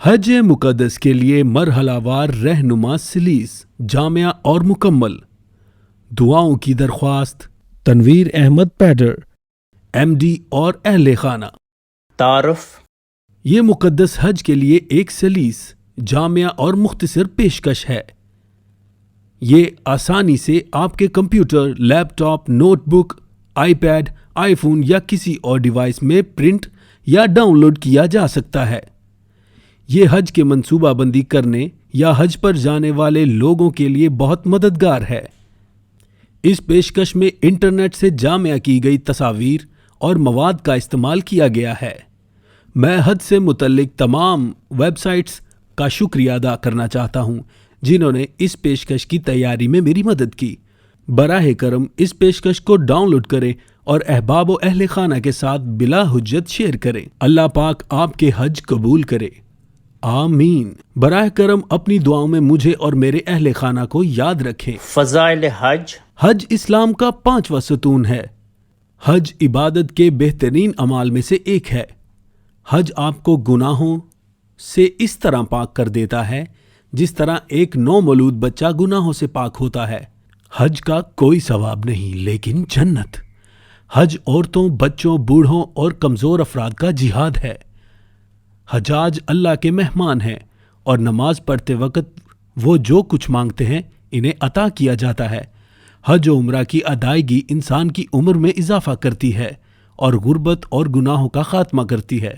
حج مقدس کے لیے مرحلہ وار رہنما سلیس جامع اور مکمل دعاؤں کی درخواست تنویر احمد پیڈر ایم ڈی اور اہل خانہ تعارف یہ مقدس حج کے لیے ایک سلیس جامع اور مختصر پیشکش ہے۔ یہ آسانی سے آپ کے computer, laptop, notebook, iPad, iPhone یا کسی اور ڈیوائس میں پرنٹ یا ڈاؤن لوڈ کیا جا سکتا ہے۔ یہ حج کے منصوبہ بندی کرنے یا حج پر جانے والے لوگوں کے لیے بہت مددگار ہے۔ اس پیشکش میں انٹرنیٹ سے جامع کی گئی تصاویر اور مواد کا استعمال کیا گیا ہے۔ میں حج سے متعلق تمام ویب سائٹس کا شکریہ ادا کرنا چاہتا ہوں جنہوں نے اس پیشکش کی تیاری میں میری مدد کی۔ براہ کرم اس پیشکش کو ڈاؤن لوڈ کریں اور احباب و اہل خانہ کے ساتھ بلا حجت شیئر کریں۔ اللہ پاک آپ کے حج قبول کرے، آمین۔ براہ کرم اپنی دعاؤں میں مجھے اور میرے اہل خانہ کو یاد رکھیں۔ فضائل حج۔ حج اسلام کا 5واں ستون ہے۔ حج عبادت کے بہترین اعمال میں سے ایک ہے۔ حج آپ کو گناہوں سے اس طرح پاک کر دیتا ہے جس طرح ایک نومولود بچہ گناہوں سے پاک ہوتا ہے۔ حج کا کوئی ثواب نہیں لیکن جنت۔ حج عورتوں، بچوں، بوڑھوں اور کمزور افراد کا جہاد ہے۔ حجاج اللہ کے مہمان ہیں اور نماز پڑھتے وقت وہ جو کچھ مانگتے ہیں انہیں عطا کیا جاتا ہے۔ حج و عمرہ کی ادائیگی انسان کی عمر میں اضافہ کرتی ہے اور غربت اور گناہوں کا خاتمہ کرتی ہے۔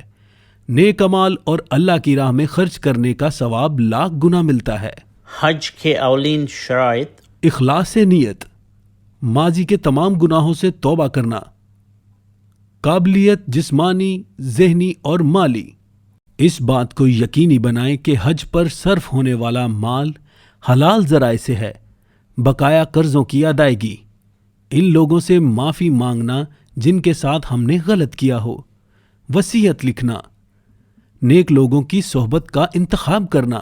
نیک اعمال اور اللہ کی راہ میں خرچ کرنے کا ثواب لاکھ گنا ملتا ہے۔ حج کے اولین شرائط۔ اخلاص نیت، ماضی کے تمام گناہوں سے توبہ کرنا، قابلیت جسمانی، ذہنی اور مالی۔ اس بات کو یقینی بنائیں کہ حج پر صرف ہونے والا مال حلال ذرائع سے ہے۔ بقایا قرضوں کی ادائیگی، ان لوگوں سے معافی مانگنا جن کے ساتھ ہم نے غلط کیا ہو، وصیت لکھنا، نیک لوگوں کی صحبت کا انتخاب کرنا،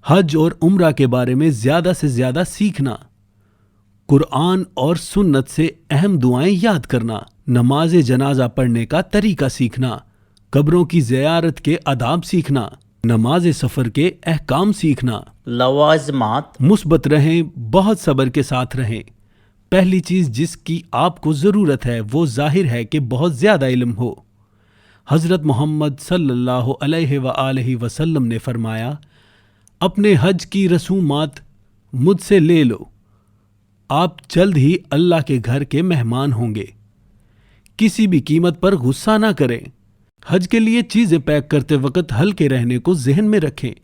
حج اور عمرہ کے بارے میں زیادہ سے زیادہ سیکھنا، قرآن اور سنت سے اہم دعائیں یاد کرنا، نماز جنازہ پڑھنے کا طریقہ سیکھنا، قبروں کی زیارت کے آداب سیکھنا، نماز سفر کے احکام سیکھنا۔ لوازمات۔ مثبت رہیں، بہت صبر کے ساتھ رہیں۔ پہلی چیز جس کی آپ کو ضرورت ہے وہ ظاہر ہے کہ بہت زیادہ علم ہو۔ حضرت محمد صلی اللہ علیہ وآلہ وسلم نے فرمایا، اپنے حج کی رسومات مجھ سے لے لو، آپ جلد ہی اللہ کے گھر کے مہمان ہوں گے۔ کسی بھی قیمت پر غصہ نہ کریں۔ حج کے لیے چیزیں پیک کرتے وقت ہلکے رہنے کو ذہن میں رکھیں۔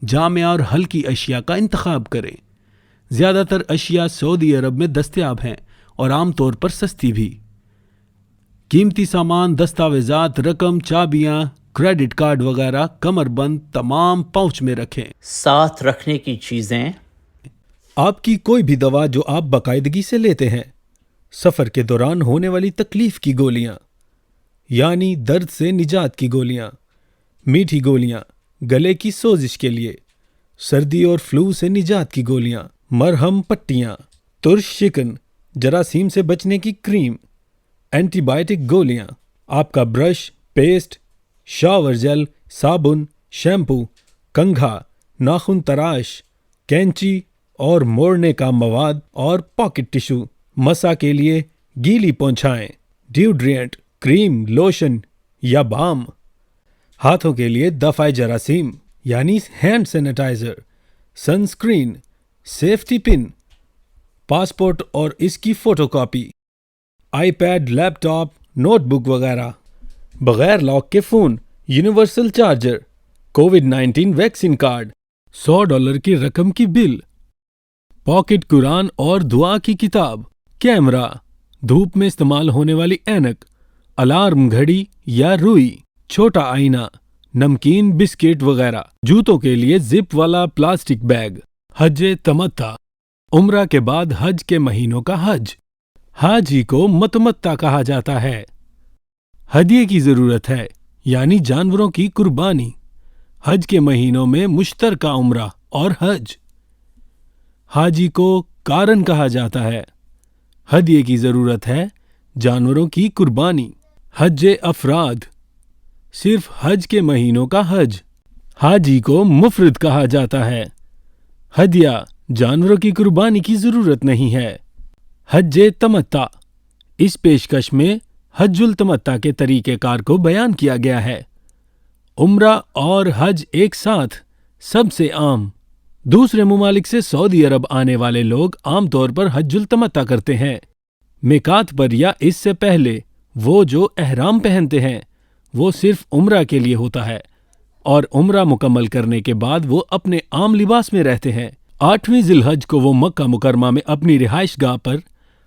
جامع اور ہلکی اشیاء کا انتخاب کریں۔ زیادہ تر اشیاء سعودی عرب میں دستیاب ہیں اور عام طور پر سستی بھی۔ قیمتی سامان، دستاویزات، رقم، چابیاں، کریڈٹ کارڈ وغیرہ کمر بند تمام پاؤچ میں رکھیں۔ ساتھ رکھنے کی چیزیں۔ آپ کی کوئی بھی دوا جو آپ باقاعدگی سے لیتے ہیں، سفر کے دوران ہونے والی تکلیف کی گولیاں یعنی درد سے نجات کی گولیاں، میٹھی گولیاں گلے کی سوزش کے لیے، سردی اور فلو سے نجات کی گولیاں، مرہم پٹیاں، ترش شکن، جراثیم سے بچنے کی کریم، اینٹی بائیوٹک گولیاں، آپ کا برش، پیسٹ، شاور جیل، صابن، شیمپو، کنگھا، ناخن تراش، کینچی اور موڑنے کا مواد اور پاکٹ ٹشو، مسا کے لیے گیلی پونچھائیں، ڈیوڈرینٹ، کریم، لوشن یا بام، ہاتھوں کے لیے دفع جراثیم یعنی hand sanitiser, sunscreen, safety pin, passport اور اس کی photocopy, iPad, laptop, notebook وغیرہ، بغیر لاک کے فون، یونیورسل چارجر، کووڈ-19 ویکسین کارڈ، $100 کی رقم کی بل، پاکٹ قرآن اور دعا کی کتاب، کیمرہ، دھوپ میں استعمال ہونے والی اینک، الارم گھڑی یا روئی، چھوٹا آئینہ، نمکین، بسکٹ وغیرہ، جوتوں کے لیے زپ والا پلاسٹک بیگ۔ حج تمتع، عمرہ کے بعد حج کے مہینوں کا حج۔ حاجی کو متمتع کہا جاتا ہے۔ ہدیے کی ضرورت ہے یعنی جانوروں کی قربانی۔ حج کے مہینوں میں مشترکہ عمرہ اور حج۔ حاجی کو قارن کہا جاتا ہے۔ ہدیے کی ضرورت ہے، جانوروں کی قربانی۔ حج افراد، صرف حج کے مہینوں کا حج۔ حاجی کو مفرد کہا جاتا ہے۔ ہدیہ جانوروں کی قربانی کی ضرورت نہیں ہے۔ حج تمتع، اس پیشکش میں حج التمتع کے طریقہ کار کو بیان کیا گیا ہے۔ عمرہ اور حج ایک ساتھ سب سے عام۔ دوسرے ممالک سے سعودی عرب آنے والے لوگ عام طور پر حج التمتع کرتے ہیں۔ میقات پر یا اس سے پہلے وہ جو احرام پہنتے ہیں وہ صرف عمرہ کے لیے ہوتا ہے، اور عمرہ مکمل کرنے کے بعد وہ اپنے عام لباس میں رہتے ہیں۔ 8ویں ذی الحج کو وہ مکہ مکرمہ میں اپنی رہائش گاہ پر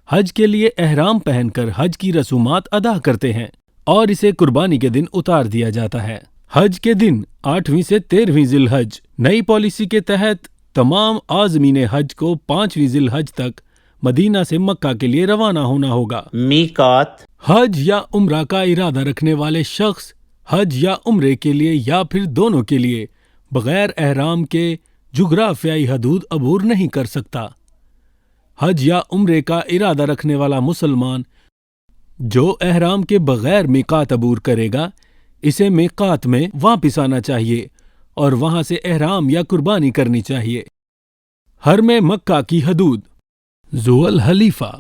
حج کے لیے احرام پہن کر حج کی رسومات ادا کرتے ہیں، اور اسے قربانی کے دن اتار دیا جاتا ہے۔ حج کے دن 8ویں سے 13ویں ذی الحج، نئی پالیسی کے تحت تمام عازمین حج کو 5ویں ذی الحج تک مدینہ سے مکہ کے لیے روانہ ہونا ہوگا۔ میقات، حج یا عمرہ کا ارادہ رکھنے والے شخص حج یا عمرے کے لیے یا پھر دونوں کے لیے بغیر احرام کے جغرافیائی حدود عبور نہیں کر سکتا۔ حج یا عمرے کا ارادہ رکھنے والا مسلمان جو احرام کے بغیر میقات عبور کرے گا، اسے میقات میں واپس آنا چاہیے اور وہاں سے احرام یا قربانی کرنی چاہیے۔ حرم مکہ کی حدود: ذو الحلیفہ،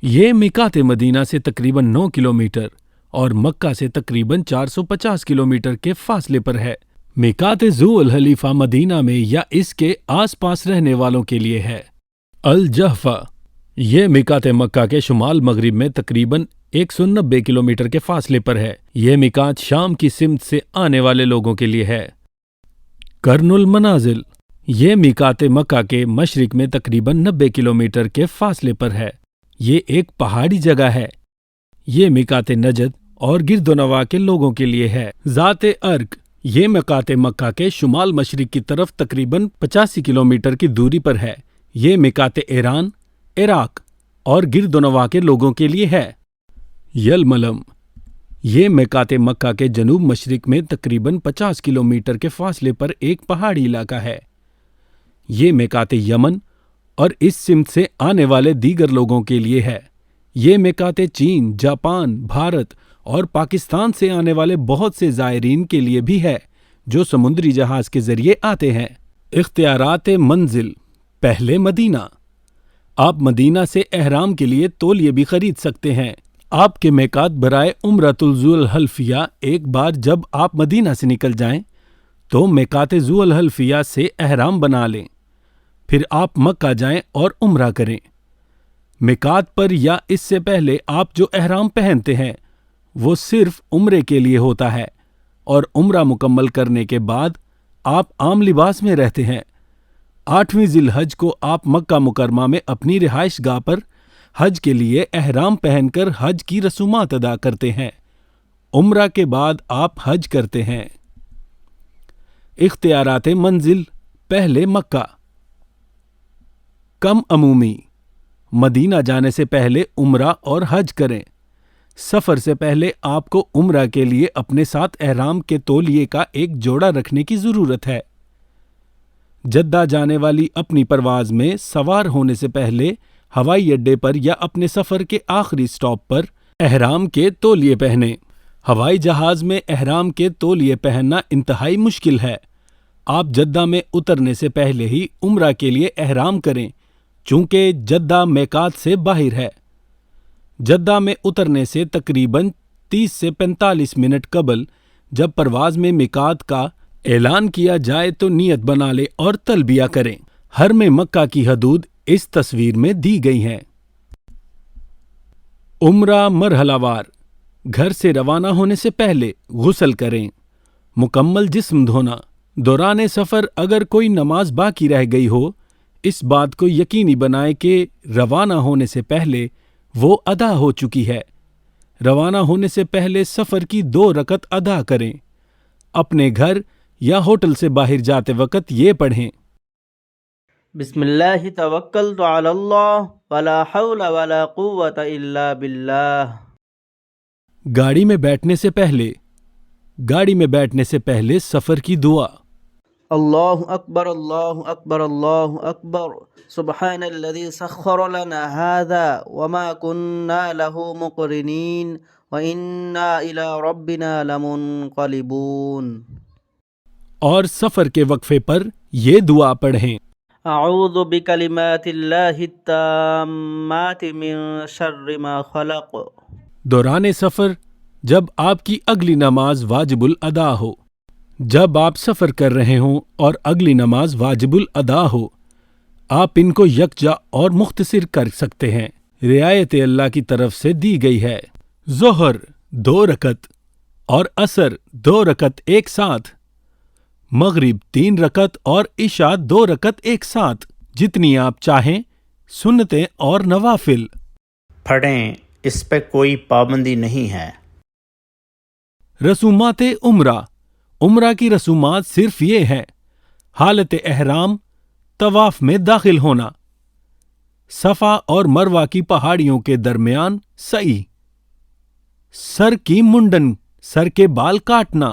یہ میقات مدینہ سے تقریباً 9 کلومیٹر اور مکہ سے تقریباً 450 کلومیٹر کے فاصلے پر ہے۔ میقات ذو الحلیفہ مدینہ میں یا اس کے آس پاس رہنے والوں کے لیے ہے۔ الجحفہ، یہ میقات مکہ کے شمال مغرب میں تقریباً 190 کلومیٹر کے فاصلے پر ہے۔ یہ میقات شام کی سمت سے آنے والے لوگوں کے لیے ہے۔ قرن المنازل، یہ میقات مکہ کے مشرق میں تقریباً 90 کلومیٹر کے فاصلے پر ہے۔ یہ ایک پہاڑی جگہ ہے۔ یہ میقات نجد اور گرد و نواح کے لوگوں کے لیے ہے۔ ذات ارق، یہ میقات مکہ کے شمال مشرق کی طرف تقریباً 85 کلومیٹر کی دوری پر ہے۔ یہ میقات ایران، عراق اور گرد و نواح کے لوگوں کے لیے ہے۔ یلملم، یہ میقات مکہ کے جنوب مشرق میں تقریباً 50 کلومیٹر کے فاصلے پر ایک پہاڑی علاقہ ہے۔ یہ میقات یمن اور اس سمت سے آنے والے دیگر لوگوں کے لیے ہے۔ یہ میقات چین، جاپان، بھارت اور پاکستان سے آنے والے بہت سے زائرین کے لیے بھی ہے جو سمندری جہاز کے ذریعے آتے ہیں۔ اختیارات منزل: پہلے مدینہ، آپ مدینہ سے احرام کے لیے تولیے بھی خرید سکتے ہیں۔ آپ کے میقات برائے عمرۃ ذو الحلیفہ ایک بار جب آپ مدینہ سے نکل جائیں تو میقات ذو الحلیفہ سے احرام بنا لیں، پھر آپ مکہ جائیں اور عمرہ کریں۔ میقات پر یا اس سے پہلے آپ جو احرام پہنتے ہیں وہ صرف عمرے کے لیے ہوتا ہے، اور عمرہ مکمل کرنے کے بعد آپ عام لباس میں رہتے ہیں۔ 8ویں ذی الحج کو آپ مکہ مکرمہ میں اپنی رہائش گاہ پر حج کے لیے احرام پہن کر حج کی رسومات ادا کرتے ہیں۔ عمرہ کے بعد آپ حج کرتے ہیں۔ اختیارات منزل: پہلے مکہ۔ کم عمومی: مدینہ جانے سے پہلے عمرہ اور حج کریں۔ سفر سے پہلے آپ کو عمرہ کے لیے اپنے ساتھ احرام کے تولیے کا ایک جوڑا رکھنے کی ضرورت ہے۔ جدہ جانے والی اپنی پرواز میں سوار ہونے سے پہلے ہوائی اڈے پر یا اپنے سفر کے آخری سٹاپ پر احرام کے تولیے پہنیں۔ ہوائی جہاز میں احرام کے تولیے پہننا انتہائی مشکل ہے۔ آپ جدہ میں اترنے سے پہلے ہی عمرہ کے لیے احرام کریں، چونکہ جدہ میقات سے باہر ہے۔ جدہ میں اترنے سے تقریباً 30 سے 45 منٹ قبل جب پرواز میں میقات کا اعلان کیا جائے تو نیت بنا لیں اور تلبیہ کریں۔ حرم مکہ کی حدود اس تصویر میں دی گئی ہیں۔ عمرہ مرحلہ وار: گھر سے روانہ ہونے سے پہلے غسل کریں۔ مکمل جسم دھونا: دوران سفر اگر کوئی نماز باقی رہ گئی ہو، اس بات کو یقینی بنائیں کہ روانہ ہونے سے پہلے وہ ادا ہو چکی ہے۔ روانہ ہونے سے پہلے سفر کی 2 رکعت ادا کریں۔ اپنے گھر یا ہوٹل سے باہر جاتے وقت یہ پڑھیں: بسم اللہ توکلت علی اللہ ولا حول ولا قوت الا باللہ۔ گاڑی میں بیٹھنے سے پہلے سفر کی دعا: اللہ اکبر اللہ اکبر اللہ اکبر، سبحان الذی سخر لنا هذا وما كنا له مقرنین وإنا إلی ربنا لمنقلبون۔ اور سفر کے وقفے پر یہ دعا پڑھیں۔ اعوذ بکلمات اللہ التامات من شر ما خلق۔ دوران سفر جب آپ کی اگلی نماز واجب الادا ہو۔ جب آپ سفر کر رہے ہوں اور اگلی نماز واجب الادا ہو، آپ ان کو یکجا اور مختصر کر سکتے ہیں۔ رعایت اللہ کی طرف سے دی گئی ہے۔ ظہر 2 رکعت اور عصر 2 رکعت ایک ساتھ، مغرب 3 رکعت اور عشاء 2 رکعت ایک ساتھ، جتنی آپ چاہیں، سنتیں اور نوافل پڑھیں، اس پہ کوئی پابندی نہیں ہے۔ رسومات عمرہ کی رسومات صرف یہ ہیں: حالت احرام، طواف میں داخل ہونا، صفا اور مروہ کی پہاڑیوں کے درمیان سعی، سر کی منڈن، سر کے بال کاٹنا۔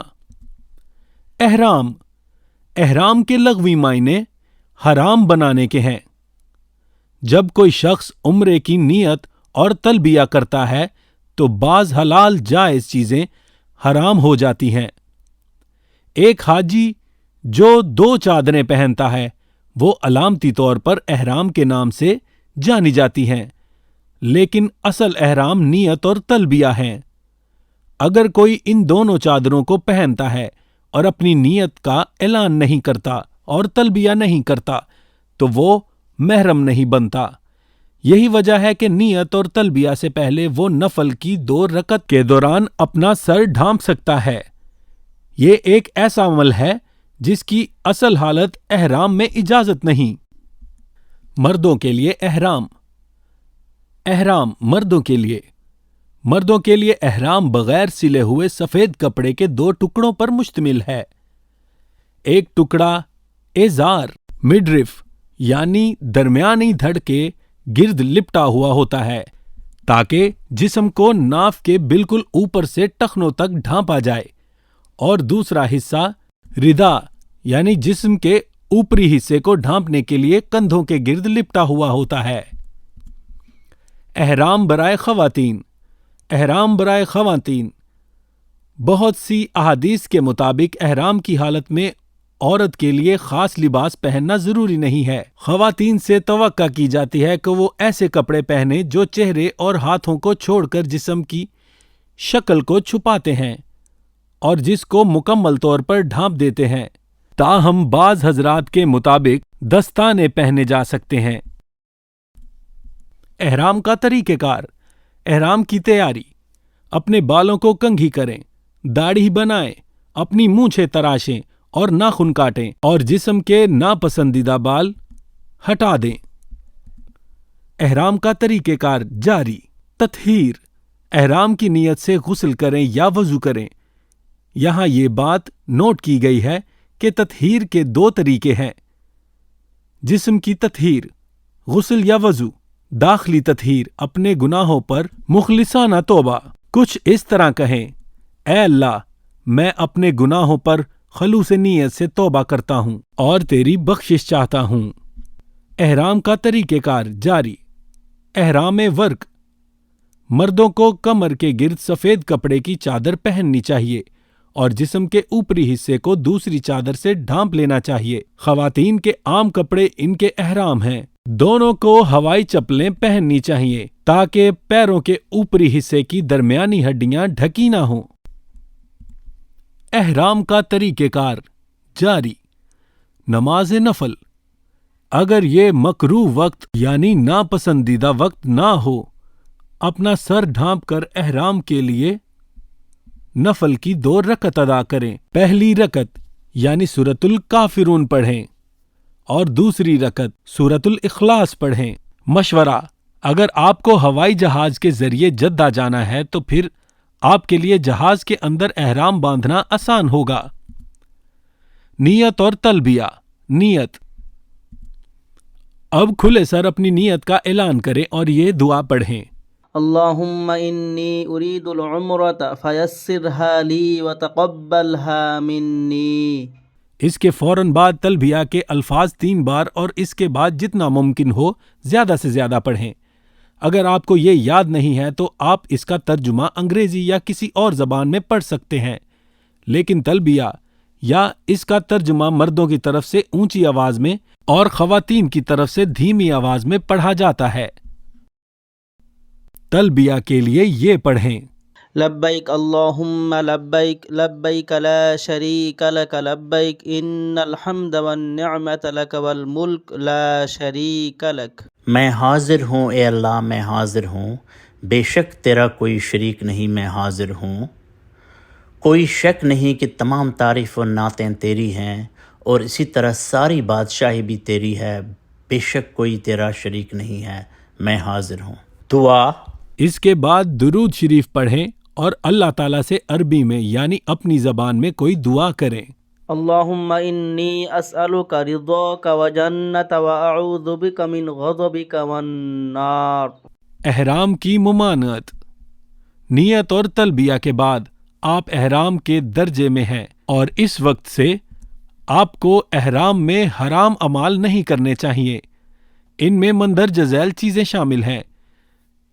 احرام کے لغوی معنی حرام بنانے کے ہیں۔ جب کوئی شخص عمرے کی نیت اور تلبیہ کرتا ہے تو بعض حلال جائز چیزیں حرام ہو جاتی ہیں۔ ایک حاجی جو 2 چادریں پہنتا ہے وہ علامتی طور پر احرام کے نام سے جانی جاتی ہیں، لیکن اصل احرام نیت اور تلبیہ ہیں۔ اگر کوئی ان دونوں چادروں کو پہنتا ہے اور اپنی نیت کا اعلان نہیں کرتا اور تلبیہ نہیں کرتا تو وہ محرم نہیں بنتا۔ یہی وجہ ہے کہ نیت اور تلبیہ سے پہلے وہ نفل کی 2 رکعت کے دوران اپنا سر ڈھانپ سکتا ہے۔ یہ ایک ایسا عمل ہے جس کی اصل حالت احرام میں اجازت نہیں۔ مردوں کے لیے احرام مردوں کے لیے احرام بغیر سلے ہوئے سفید کپڑے کے 2 ٹکڑوں پر مشتمل ہے۔ ایک ٹکڑا ازار مڈرف یعنی درمیانی دھڑ کے گرد لپٹا ہوا ہوتا ہے تاکہ جسم کو ناف کے بالکل اوپر سے ٹخنوں تک ڈھانپا جائے، اور دوسرا حصہ ردا یعنی جسم کے اوپری حصے کو ڈھانپنے کے لیے کندھوں کے گرد لپٹا ہوا ہوتا ہے۔ احرام برائے خواتین بہت سی احادیث کے مطابق احرام کی حالت میں عورت کے لیے خاص لباس پہننا ضروری نہیں ہے۔ خواتین سے توقع کی جاتی ہے کہ وہ ایسے کپڑے پہنیں جو چہرے اور ہاتھوں کو چھوڑ کر جسم کی شکل کو چھپاتے ہیں اور جس کو مکمل طور پر ڈھانپ دیتے ہیں۔ تاہم بعض حضرات کے مطابق دستانے پہنے جا سکتے ہیں۔ احرام کا طریقہ کار۔ احرام کی تیاری: اپنے بالوں کو کنگھی کریں، داڑھی بنائیں، اپنی مونچھیں تراشیں اور ناخن کاٹیں اور جسم کے ناپسندیدہ بال ہٹا دیں۔ احرام کا طریقہ کار جاری۔ تطہیر: احرام کی نیت سے غسل کریں یا وضو کریں۔ یہاں یہ بات نوٹ کی گئی ہے کہ تطہیر کے 2 طریقے ہیں: جسم کی تطہیر غسل یا وضو، داخلی تطہیر اپنے گناہوں پر مخلصانہ توبہ۔ کچھ اس طرح کہیں: اے اللہ، میں اپنے گناہوں پر خلوص نیت سے توبہ کرتا ہوں اور تیری بخشش چاہتا ہوں۔ احرام کا طریقہ کار جاری۔ احرام ورق: مردوں کو کمر کے گرد سفید کپڑے کی چادر پہننی چاہیے اور جسم کے اوپری حصے کو دوسری چادر سے ڈھانپ لینا چاہیے۔ خواتین کے عام کپڑے ان کے احرام ہیں۔ دونوں کو ہوائی چپلیں پہننی چاہیے تاکہ پیروں کے اوپری حصے کی درمیانی ہڈیاں ڈھکی نہ ہوں۔ احرام کا طریقہ کار جاری۔ نماز نفل: اگر یہ مکروہ وقت یعنی ناپسندیدہ وقت نہ ہو، اپنا سر ڈھانپ کر احرام کے لیے نفل کی 2 رکعت ادا کریں۔ پہلی رکعت یعنی سورۃ الکافرون پڑھیں اور دوسری رکعت سورۃ الاخلاص پڑھیں۔ مشورہ: اگر آپ کو ہوائی جہاز کے ذریعے جدہ جانا ہے تو پھر آپ کے لیے جہاز کے اندر احرام باندھنا آسان ہوگا۔ نیت اور تلبیہ۔ نیت: اب کھلے سر اپنی نیت کا اعلان کریں اور یہ دعا پڑھیں: اللہم انی ارید العمرۃ فیسرها لی وتقبلها منی۔ اس کے فوراً بعد تلبیہ کے الفاظ 3 بار اور اس کے بعد جتنا ممکن ہو زیادہ سے زیادہ پڑھیں۔ اگر آپ کو یہ یاد نہیں ہے تو آپ اس کا ترجمہ انگریزی یا کسی اور زبان میں پڑھ سکتے ہیں، لیکن تلبیہ یا اس کا ترجمہ مردوں کی طرف سے اونچی آواز میں اور خواتین کی طرف سے دھیمی آواز میں پڑھا جاتا ہے۔ تلبیہ کے لیے یہ پڑھیں: لبیک اللہم لبیک لبیک لا شریک لک لبیک ان الحمد والنعمت لک والملک لا شریک لک۔ میں حاضر ہوں اے اللہ، میں حاضر ہوں، بے شک تیرا کوئی شریک نہیں، میں حاضر ہوں، کوئی شک نہیں کہ تمام تعریف و نعتیں تیری ہیں، اور اسی طرح ساری بادشاہی بھی تیری ہے، بے شک کوئی تیرا شریک نہیں ہے، میں حاضر ہوں۔ دعا۔ اس کے بعد درود شریف پڑھیں اور اللہ تعالیٰ سے عربی میں یعنی اپنی زبان میں کوئی دعا کریں۔ اللہم انی اسألک رضاک وجنت واعوذ بک من غضبک والنار۔ احرام کی ممانعت۔ نیت اور تلبیہ کے بعد آپ احرام کے درجے میں ہیں اور اس وقت سے آپ کو احرام میں حرام اعمال نہیں کرنے چاہیے۔ ان میں مندرجہ ذیل چیزیں شامل ہیں: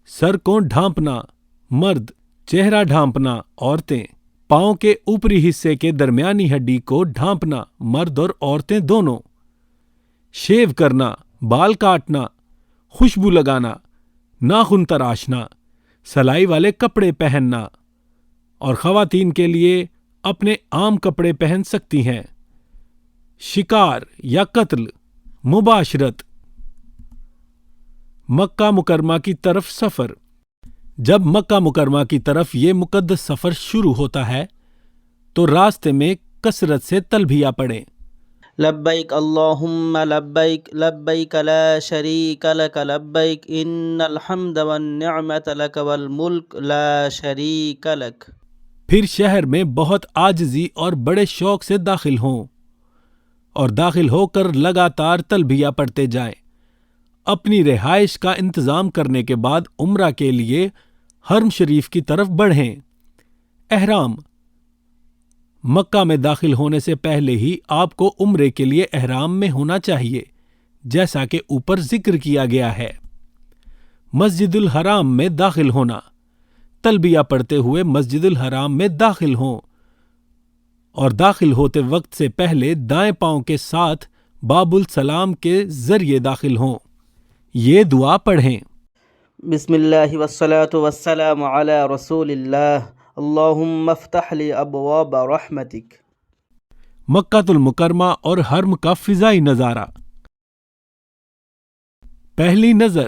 سر کو ڈھانپنا مرد، چہرہ ڈھانپنا عورتیں، پاؤں کے اوپری حصے کے درمیانی ہڈی کو ڈھانپنا مرد اور عورتیں دونوں، شیو کرنا، بال کاٹنا، خوشبو لگانا، ناخن تراشنا، سلائی والے کپڑے پہننا، اور خواتین کے لیے اپنے عام کپڑے پہن سکتی ہیں۔ شکار یا قتل، مباشرت۔ مکہ مکرمہ کی طرف سفر۔ جب مکہ مکرمہ کی طرف یہ مقدس سفر شروع ہوتا ہے تو راستے میں کثرت سے تلبیہ پڑھیں: لبیک اللہم لبیک لبیک لا شریک لک لبیک ان الحمد والنعمت لک والملک لا شریک لک۔ پھر شہر میں بہت عاجزی اور بڑے شوق سے داخل ہوں اور داخل ہو کر لگاتار تلبیہ پڑھتے جائیں۔ اپنی رہائش کا انتظام کرنے کے بعد عمرہ کے لیے حرم شریف کی طرف بڑھیں۔ احرام۔ مکہ میں داخل ہونے سے پہلے ہی آپ کو عمرے کے لیے احرام میں ہونا چاہیے، جیسا کہ اوپر ذکر کیا گیا ہے۔ مسجد الحرام میں داخل ہونا۔ تلبیہ پڑھتے ہوئے مسجد الحرام میں داخل ہوں اور داخل ہوتے وقت سے پہلے دائیں پاؤں کے ساتھ باب السلام کے ذریعے داخل ہوں۔ یہ دعا پڑھیں: بسم اللہ والصلاة والسلام علی رسول اللہ اللہم افتح لی ابواب رحمتک۔ مکہ المکرمہ اور حرم کا فضائی نظارہ۔ پہلی نظر۔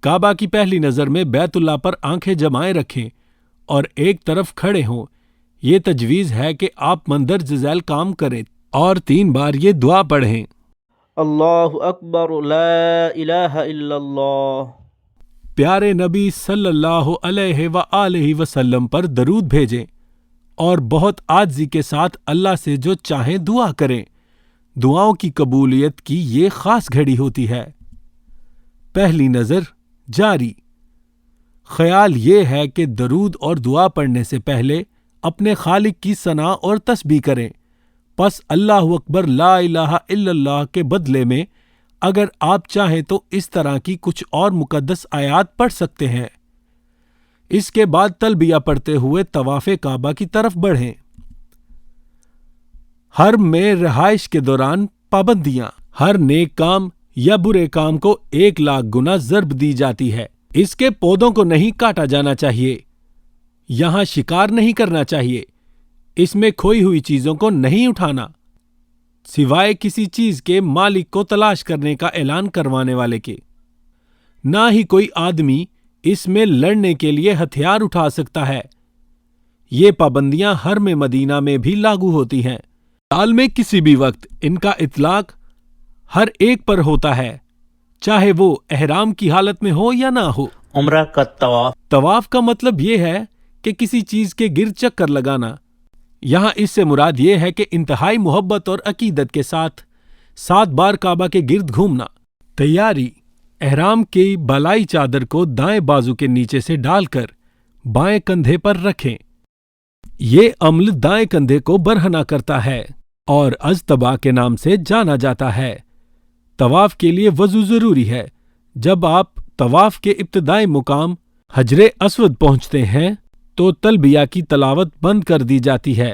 کعبہ کی پہلی نظر میں بیت اللہ پر آنکھیں جمائے رکھیں اور ایک طرف کھڑے ہوں۔ یہ تجویز ہے کہ آپ مندرجہ ذیل کام کریں اور 3 بار یہ دعا پڑھیں: اللہ اکبر لا الہ الا اللہ۔ پیارے نبی صلی اللہ علیہ وآلہ وسلم پر درود بھیجیں اور بہت عاجزی کے ساتھ اللہ سے جو چاہیں دعا کریں۔ دعاؤں کی قبولیت کی یہ خاص گھڑی ہوتی ہے۔ پہلی نظر جاری۔ خیال یہ ہے کہ درود اور دعا پڑھنے سے پہلے اپنے خالق کی ثنا اور تسبیح کریں، پس اللہ اکبر لا الہ الا اللہ کے بدلے میں اگر آپ چاہیں تو اس طرح کی کچھ اور مقدس آیات پڑھ سکتے ہیں۔ اس کے بعد تلبیہ پڑھتے ہوئے طواف کعبہ کی طرف بڑھیں۔ حرم میں رہائش کے دوران پابندیاں۔ ہر نیک کام یا برے کام کو 1,00,000 گنا ضرب دی جاتی ہے۔ اس کے پودوں کو نہیں کاٹا جانا چاہیے، یہاں شکار نہیں کرنا چاہیے، اس میں کھوئی ہوئی چیزوں کو نہیں اٹھانا سوائے کسی چیز کے مالک کو تلاش کرنے کا اعلان کروانے والے کے۔ نہ ہی کوئی آدمی اس میں لڑنے کے لیے ہتھیار اٹھا سکتا ہے۔ یہ پابندیاں حرم مدینہ میں بھی لاگو ہوتی ہیں۔ سال میں کسی بھی وقت ان کا اطلاق ہر ایک پر ہوتا ہے، چاہے وہ احرام کی حالت میں ہو یا نہ ہو۔ عمرہ کا طواف۔ طواف کا مطلب یہ ہے کہ کسی چیز کے گرد چکر لگانا۔ یہاں اس سے مراد یہ ہے کہ انتہائی محبت اور عقیدت کے ساتھ 7 بار کعبہ کے گرد گھومنا۔ تیاری۔ احرام کی بالائی چادر کو دائیں بازو کے نیچے سے ڈال کر بائیں کندھے پر رکھیں۔ یہ عمل دائیں کندھے کو برہنہ کرتا ہے اور اجتبا کے نام سے جانا جاتا ہے۔ طواف کے لیے وضو ضروری ہے۔ جب آپ طواف کے ابتدائی مقام حجر اسود پہنچتے ہیں تو تلبیہ کی تلاوت بند کر دی جاتی ہے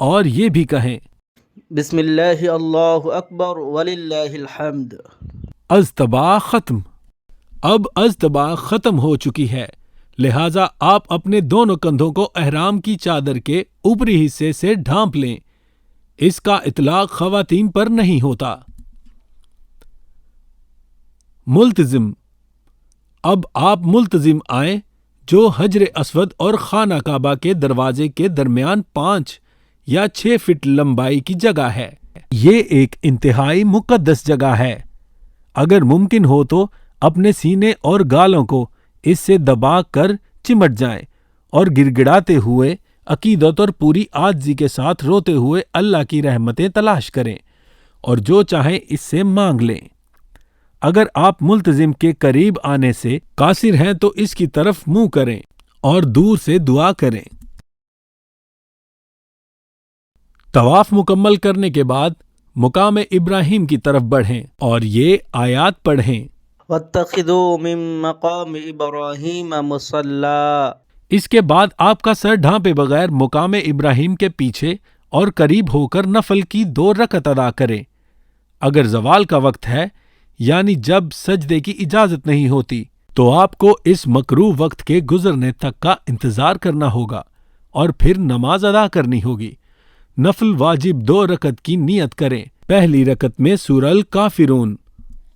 اور یہ بھی کہیں بسم اللہ اللہ اکبر وللہ الحمد۔ اجتبا ختم۔ اب اجتبا ختم ہو چکی ہے، لہٰذا آپ اپنے دونوں کندھوں کو احرام کی چادر کے اوپری حصے سے ڈھانپ لیں۔ اس کا اطلاق خواتین پر نہیں ہوتا۔ ملتزم۔ اب آپ ملتزم آئیں جو حجر اسود اور خانہ کعبہ کے دروازے کے درمیان 5 یا 6 فٹ لمبائی کی جگہ ہے۔ یہ ایک انتہائی مقدس جگہ ہے۔ اگر ممکن ہو تو اپنے سینے اور گالوں کو اس سے دبا کر چمٹ جائیں اور گڑگڑاتے ہوئے عقیدت اور پوری عاجزی کے ساتھ روتے ہوئے اللہ کی رحمتیں تلاش کریں اور جو چاہیں اس سے مانگ لیں۔ اگر آپ ملتزم کے قریب آنے سے قاصر ہیں تو اس کی طرف منہ کریں اور دور سے دعا کریں۔ طواف مکمل کرنے کے بعد مقام ابراہیم کی طرف بڑھیں اور یہ آیات پڑھیں۔ واتخذوا من مقام ابراہیم مصلی۔ اس کے بعد آپ کا سر ڈھانپے بغیر مقام ابراہیم کے پیچھے اور قریب ہو کر نفل کی 2 رکعت ادا کریں۔ اگر زوال کا وقت ہے یعنی جب سجدے کی اجازت نہیں ہوتی تو آپ کو اس مکروہ وقت کے گزرنے تک کا انتظار کرنا ہوگا اور پھر نماز ادا کرنی ہوگی۔ نفل واجب 2 رکعت کی نیت کریں۔ پہلی رکعت میں سورہ الکافرون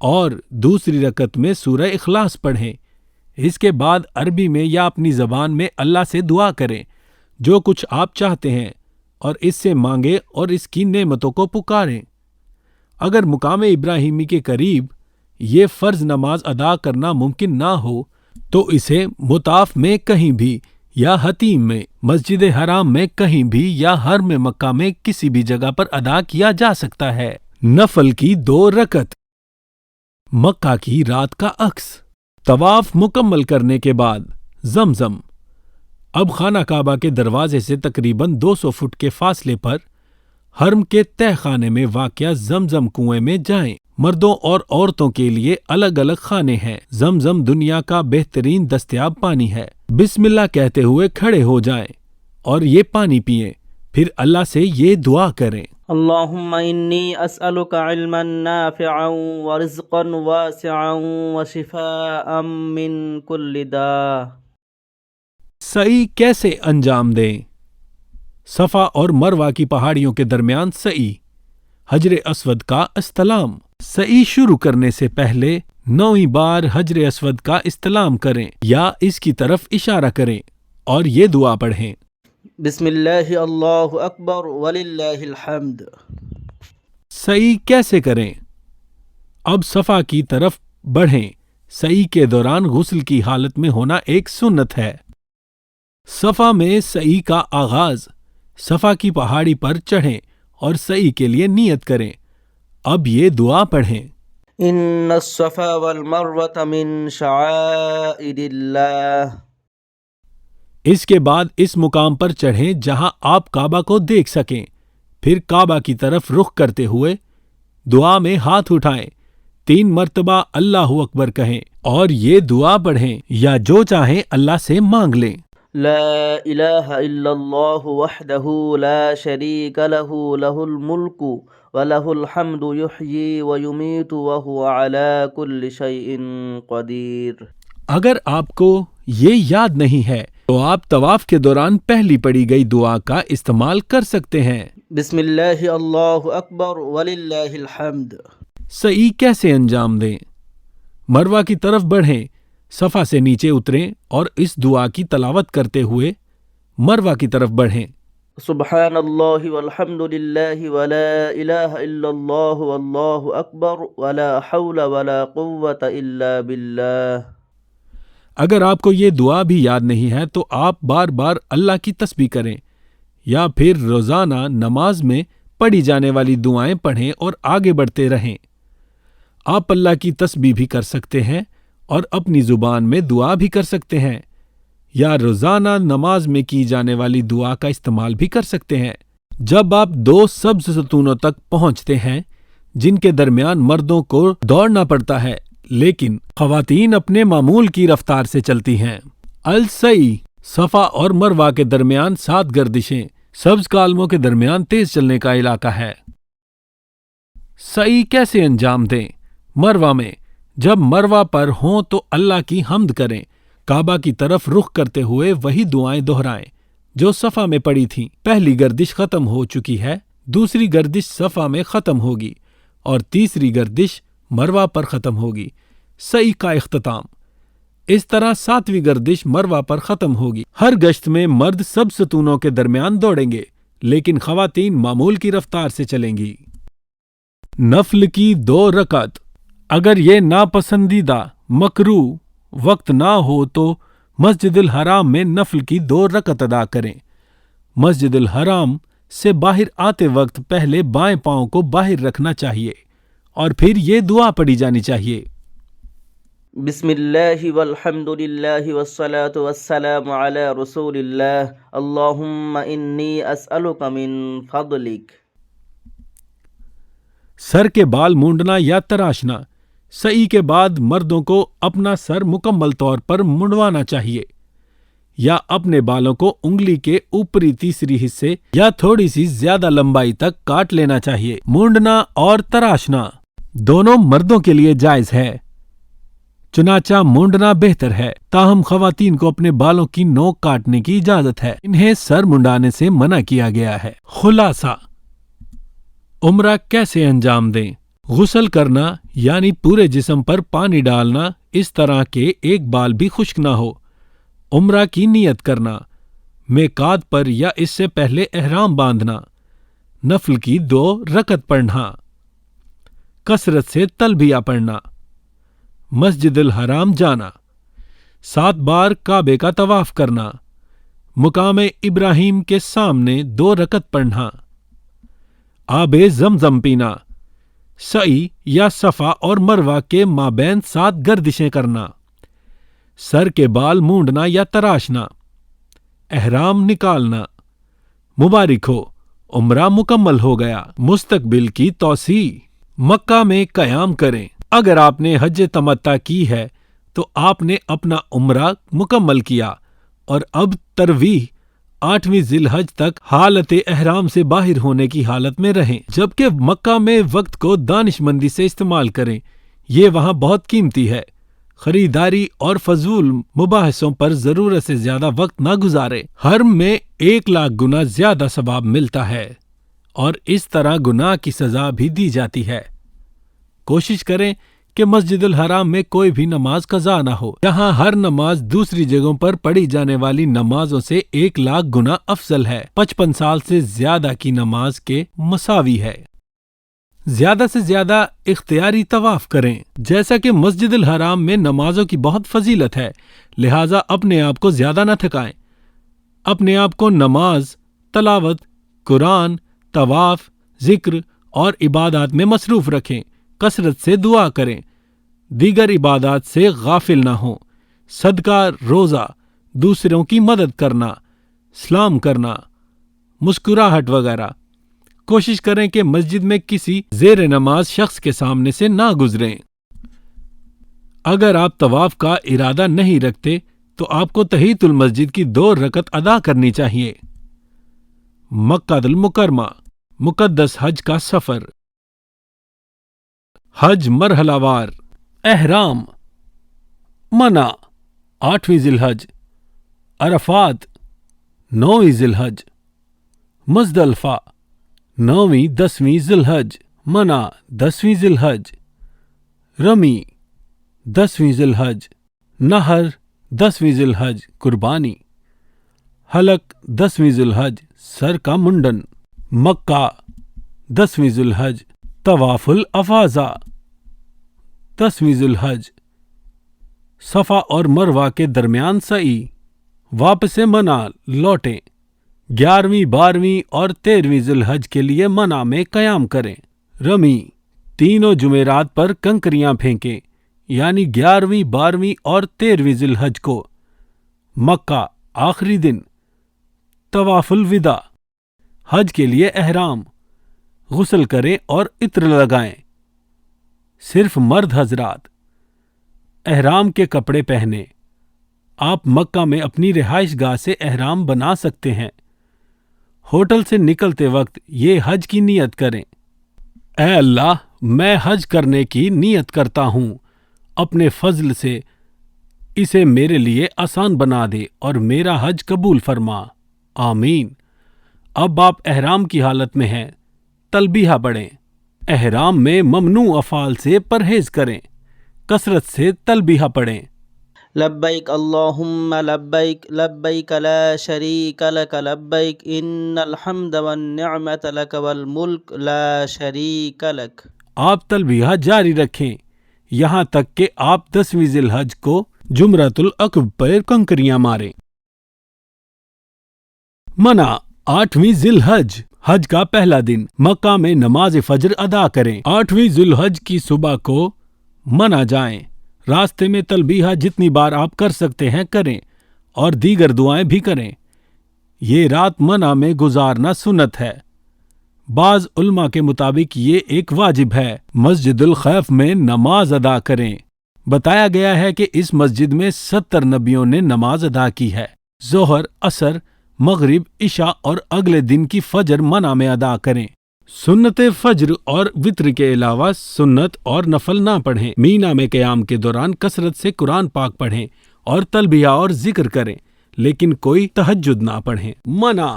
اور دوسری رکعت میں سورہ اخلاص پڑھیں۔ اس کے بعد عربی میں یا اپنی زبان میں اللہ سے دعا کریں جو کچھ آپ چاہتے ہیں اور اس سے مانگیں اور اس کی نعمتوں کو پکاریں۔ اگر مقام ابراہیمی کے قریب یہ فرض نماز ادا کرنا ممکن نہ ہو تو اسے مطاف میں کہیں بھی یا حتیم میں، مسجد حرام میں کہیں بھی یا حرم مکہ میں کسی بھی جگہ پر ادا کیا جا سکتا ہے۔ نفل کی 2 رکعت۔ مکہ کی رات کا عکس۔ طواف مکمل کرنے کے بعد زمزم۔ اب خانہ کعبہ کے دروازے سے تقریباً 200 فٹ کے فاصلے پر حرم کے تہ خانے میں واقع زمزم کنویں میں جائیں۔ مردوں اور عورتوں کے لیے الگ الگ خانے ہیں۔ زمزم دنیا کا بہترین دستیاب پانی ہے۔ بسم اللہ کہتے ہوئے کھڑے ہو جائیں اور یہ پانی پئیں، پھر اللہ سے یہ دعا کریں۔ اللہم انی اسألک علما نافعا ورزقا واسعا وشفاء من کل داء۔ سعی کیسے انجام دیں؟ صفا اور مروہ کی پہاڑیوں کے درمیان سعی، حجر اسود کا استلام۔ سعی شروع کرنے سے پہلے 9 بار حجر اسود کا استلام کریں یا اس کی طرف اشارہ کریں اور یہ دعا پڑھیں۔ بسم اللہ اللہ اکبر وللہ الحمد۔ سعی کیسے کریں؟ اب صفا کی طرف بڑھیں۔ سعی کے دوران غسل کی حالت میں ہونا ایک سنت ہے۔ صفا میں سعی کا آغاز، صفا کی پہاڑی پر چڑھیں اور سعی کے لیے نیت کریں۔ اب یہ دعا پڑھیں۔ ان الصفا والمروة من شعائر اللہ۔ اس کے بعد اس مقام پر چڑھیں جہاں آپ کعبہ کو دیکھ سکیں، پھر کعبہ کی طرف رخ کرتے ہوئے دعا میں ہاتھ اٹھائیں، 3 مرتبہ اللہ اکبر کہیں اور یہ دعا پڑھیں یا جو چاہیں اللہ سے مانگ لیں۔ لا الہ الا اللہ وحدہ لا شریک لہ لہ الملک وَلَهُ الْحَمْدُ يُحْيِي وَيُمِيتُ وَهُوَ عَلَى كُلِّ شَيْءٍ قَدِيرٌ۔ اگر آپ کو یہ یاد نہیں ہے تو آپ طواف کے دوران پہلی پڑھی گئی دعا کا استعمال کر سکتے ہیں۔ بسم اللہ اللہ اکبر وللہ الحمد۔ سعی کیسے انجام دیں؟ مروہ کی طرف بڑھیں، صفا سے نیچے اتریں اور اس دعا کی تلاوت کرتے ہوئے مروہ کی طرف بڑھیں۔ سبحان اللہ والحمد للہ ولا الہ الا اللہ واللہ اکبر ولا حول ولا قوة الا باللہ۔ اگر آپ کو یہ دعا بھی یاد نہیں ہے تو آپ بار بار اللہ کی تسبیح کریں یا پھر روزانہ نماز میں پڑھی جانے والی دعائیں پڑھیں اور آگے بڑھتے رہیں۔ آپ اللہ کی تسبیح بھی کر سکتے ہیں اور اپنی زبان میں دعا بھی کر سکتے ہیں یا روزانہ نماز میں کی جانے والی دعا کا استعمال بھی کر سکتے ہیں۔ جب آپ 2 سبز ستونوں تک پہنچتے ہیں جن کے درمیان مردوں کو دوڑنا پڑتا ہے لیکن خواتین اپنے معمول کی رفتار سے چلتی ہیں۔ السعی، صفا اور مروہ کے درمیان 7 گردشیں سبز کالموں کے درمیان تیز چلنے کا علاقہ ہے۔ سعی کیسے انجام دیں؟ مروہ میں جب مروہ پر ہوں تو اللہ کی حمد کریں، کعبہ کی طرف رخ کرتے ہوئے وہی دعائیں دہرائیں جو صفا میں پڑی تھیں۔ پہلی گردش ختم ہو چکی ہے، دوسری گردش صفا میں ختم ہوگی اور تیسری گردش مروہ پر ختم ہوگی۔ سعی کا اختتام اس طرح 7ویں گردش مروہ پر ختم ہوگی۔ ہر گشت میں مرد سب ستونوں کے درمیان دوڑیں گے، لیکن خواتین معمول کی رفتار سے چلیں گی۔ نفل کی 2 رکعت اگر یہ ناپسندیدہ مکروہ وقت نہ ہو تو مسجد الحرام میں نفل کی 2 رکعت ادا کریں۔ مسجد الحرام سے باہر آتے وقت پہلے بائیں پاؤں کو باہر رکھنا چاہیے اور پھر یہ دعا پڑھی جانی چاہیے: بسم اللہ والحمد للہ والصلاة والسلام علی رسول اللہ اللہم انی اسألک من فضلک۔ سر کے بال مونڈنا یا تراشنا۔ سعی کے بعد مردوں کو اپنا سر مکمل طور پر منڈوانا چاہیے یا اپنے بالوں کو انگلی کے اوپری تیسری حصے یا تھوڑی سی زیادہ لمبائی تک کاٹ لینا چاہیے۔ مونڈنا اور تراشنا دونوں مردوں کے لیے جائز ہے، چنانچہ مونڈنا بہتر ہے، تاہم خواتین کو اپنے بالوں کی نوک کاٹنے کی اجازت ہے، انہیں سر منڈانے سے منع کیا گیا ہے۔ خلاصہ: عمرہ کیسے انجام دیں؟ غسل کرنا یعنی پورے جسم پر پانی ڈالنا اس طرح کہ ایک بال بھی خشک نہ ہو۔ عمرہ کی نیت کرنا، میقات پر یا اس سے پہلے احرام باندھنا، نفل کی 2 رکعت پڑھنا، کثرت سے تلبیہ پڑھنا، مسجد الحرام جانا، 7 بار کعبے کا طواف کرنا، مقام ابراہیم کے سامنے 2 رکعت پڑھنا، آب زمزم پینا، سعی یا صفا اور مروہ کے مابین 7 گردشیں کرنا، سر کے بال مونڈنا یا تراشنا، احرام نکالنا۔ مبارک ہو، عمرہ مکمل ہو گیا۔ مستقبل کی توسیع: مکہ میں قیام کریں۔ اگر آپ نے حج تمتع کی ہے تو آپ نے اپنا عمرہ مکمل کیا اور اب ترویح 8ویں ذی الحج تک حالت احرام سے باہر ہونے کی حالت میں رہیں، جبکہ مکہ میں وقت کو دانش مندی سے استعمال کریں، یہ وہاں بہت قیمتی ہے۔ خریداری اور فضول مباحثوں پر ضرورت سے زیادہ وقت نہ گزاریں۔ حرم میں 1,00,000 گنا زیادہ ثواب ملتا ہے اور اس طرح گناہ کی سزا بھی دی جاتی ہے۔ کوشش کریں کہ مسجد الحرام میں کوئی بھی نماز قضا نہ ہو، یہاں ہر نماز دوسری جگہوں پر پڑھی جانے والی نمازوں سے 1,00,000 گنا افضل ہے، 55 سال سے زیادہ کی نماز کے مساوی ہے۔ زیادہ سے زیادہ اختیاری طواف کریں۔ جیسا کہ مسجد الحرام میں نمازوں کی بہت فضیلت ہے، لہٰذا اپنے آپ کو زیادہ نہ تھکائیں، اپنے آپ کو نماز، تلاوت، قرآن، طواف، ذکر اور عبادات میں مصروف رکھیں، کثرت سے دعا کریں، دیگر عبادات سے غافل نہ ہوں، صدقہ، روزہ، دوسروں کی مدد کرنا، سلام کرنا، مسکراہٹ وغیرہ۔ کوشش کریں کہ مسجد میں کسی زیر نماز شخص کے سامنے سے نہ گزریں۔ اگر آپ طواف کا ارادہ نہیں رکھتے تو آپ کو تحیۃ المسجد کی 2 رکعت ادا کرنی چاہیے۔ مکہ المکرمہ، مقدس حج کا سفر۔ حج مرحلہ وار: احرام، منع 8ویں ذی الحج، عرفات 9ویں ذی الحج، مزدلفہ 9ویں 10ویں ذی الحج، منع 10ویں ذی الحج، رمی 10ویں ذی الحج، نہر 10ویں ذی الحج قربانی، حلق 10ویں ذی الحج سر کا منڈن، مکہ 10ویں ذی الحج، طواف الافاضہ 10ویں ذی الحج، صفا اور مروہ کے درمیان سعی، واپس منع لوٹیں، 11ویں 12ویں اور 13ویں ذی الحج کے لیے منع میں قیام کریں، رمی تینوں جمعرات پر کنکریاں پھینکیں یعنی 11ویں 12ویں اور 13ویں ذی الحج کو، مکہ آخری دن، طواف الوداع، حج کے لیے احرام، غسل کریں اور عطر لگائیں، صرف مرد حضرات، احرام کے کپڑے پہنیں، آپ مکہ میں اپنی رہائش گاہ سے احرام بنا سکتے ہیں، ہوٹل سے نکلتے وقت یہ حج کی نیت کریں: اے اللہ، میں حج کرنے کی نیت کرتا ہوں، اپنے فضل سے اسے میرے لیے آسان بنا دے اور میرا حج قبول فرما، آمین۔ اب آپ احرام کی حالت میں ہیں، تلبیہ پڑھیں۔ احرام میں ممنوع افعال سے پرہیز کریں، کثرت سے تلبیہ پڑھیں۔ لبیک اللہم لبیک لبیک لا شریک لک لبیک ان الحمد والنعمت لک والملک لا شریک لک۔ آپ تلبیہ جاری رکھیں یہاں تک کہ آپ 10ویں ذی الحج کو جمرۃ العقبہ پر کنکریاں ماریں۔ منع 8ویں ذی الحج، حج کا پہلا دن، مکہ میں نماز فجر ادا کریں۔ 8ویں ذی الحج کی صبح کو منع جائیں، راستے میں تلبیہ جتنی بار آپ کر سکتے ہیں کریں اور دیگر دعائیں بھی کریں۔ یہ رات منع میں گزارنا سنت ہے، بعض علماء کے مطابق یہ ایک واجب ہے۔ مسجد الخیف میں نماز ادا کریں، بتایا گیا ہے کہ اس مسجد میں 70 نبیوں نے نماز ادا کی ہے۔ ظہر، عصر، مغرب، عشاء اور اگلے دن کی فجر منع میں ادا کریں۔ سنت فجر اور وتر کے علاوہ سنت اور نفل نہ پڑھیں۔ مینا میں قیام کے دوران کثرت سے قرآن پاک پڑھیں اور تلبیہ اور ذکر کریں، لیکن کوئی تہجد نہ پڑھیں۔ منع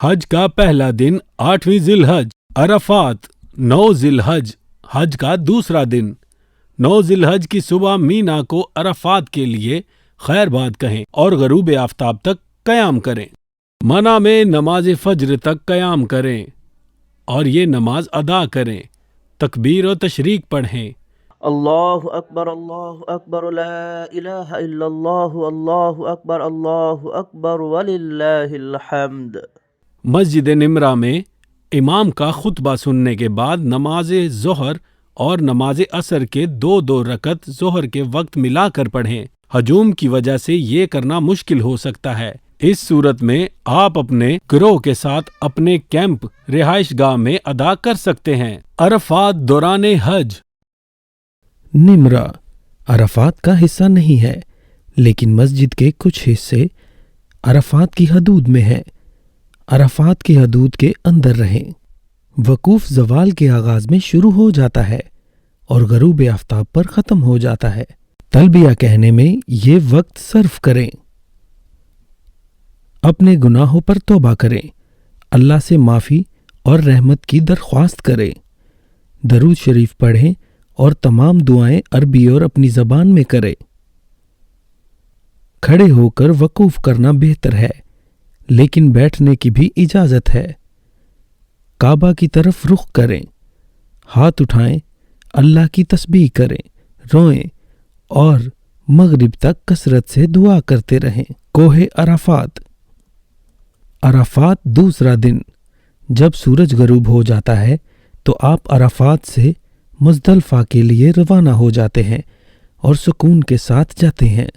حج کا پہلا دن 8ویں ذی الحج، عرفات 9 ذی الحج، حج کا دوسرا دن۔ 9 ذی الحج کی صبح مینا کو عرفات کے لیے خیر باد کہیں اور غروب آفتاب تک قیام کریں۔ منع میں نماز فجر تک قیام کریں اور یہ نماز ادا کریں، تکبیر و تشریق پڑھیں۔ اللہ اکبر لا الہ الا اللہ اکبر وللہ الحمد۔ مسجد نمرہ میں امام کا خطبہ سننے کے بعد نماز ظہر اور نماز عصر کے 2 رکعت ظہر کے وقت ملا کر پڑھیں۔ ہجوم کی وجہ سے یہ کرنا مشکل ہو سکتا ہے، اس صورت میں آپ اپنے گروہ کے ساتھ اپنے کیمپ رہائش گاہ میں ادا کر سکتے ہیں۔ عرفات دوران حج، نمرہ عرفات کا حصہ نہیں ہے، لیکن مسجد کے کچھ حصے عرفات کی حدود میں ہیں۔ عرفات کی حدود کے اندر رہیں۔ وقوف زوال کے آغاز میں شروع ہو جاتا ہے اور غروب آفتاب پر ختم ہو جاتا ہے۔ تلبیہ کہنے میں یہ وقت صرف کریں، اپنے گناہوں پر توبہ کریں، اللہ سے معافی اور رحمت کی درخواست کریں، درود شریف پڑھیں اور تمام دعائیں عربی اور اپنی زبان میں کریں۔ کھڑے ہو کر وقوف کرنا بہتر ہے، لیکن بیٹھنے کی بھی اجازت ہے۔ کعبہ کی طرف رخ کریں، ہاتھ اٹھائیں، اللہ کی تسبیح کریں، روئیں اور مغرب تک کثرت سے دعا کرتے رہیں۔ کوہ عرفات، عرفات دوسرا دن، جب سورج غروب ہو جاتا ہے تو آپ عرفات سے مزدلفہ کے لیے روانہ ہو جاتے ہیں اور سکون کے ساتھ جاتے ہیں۔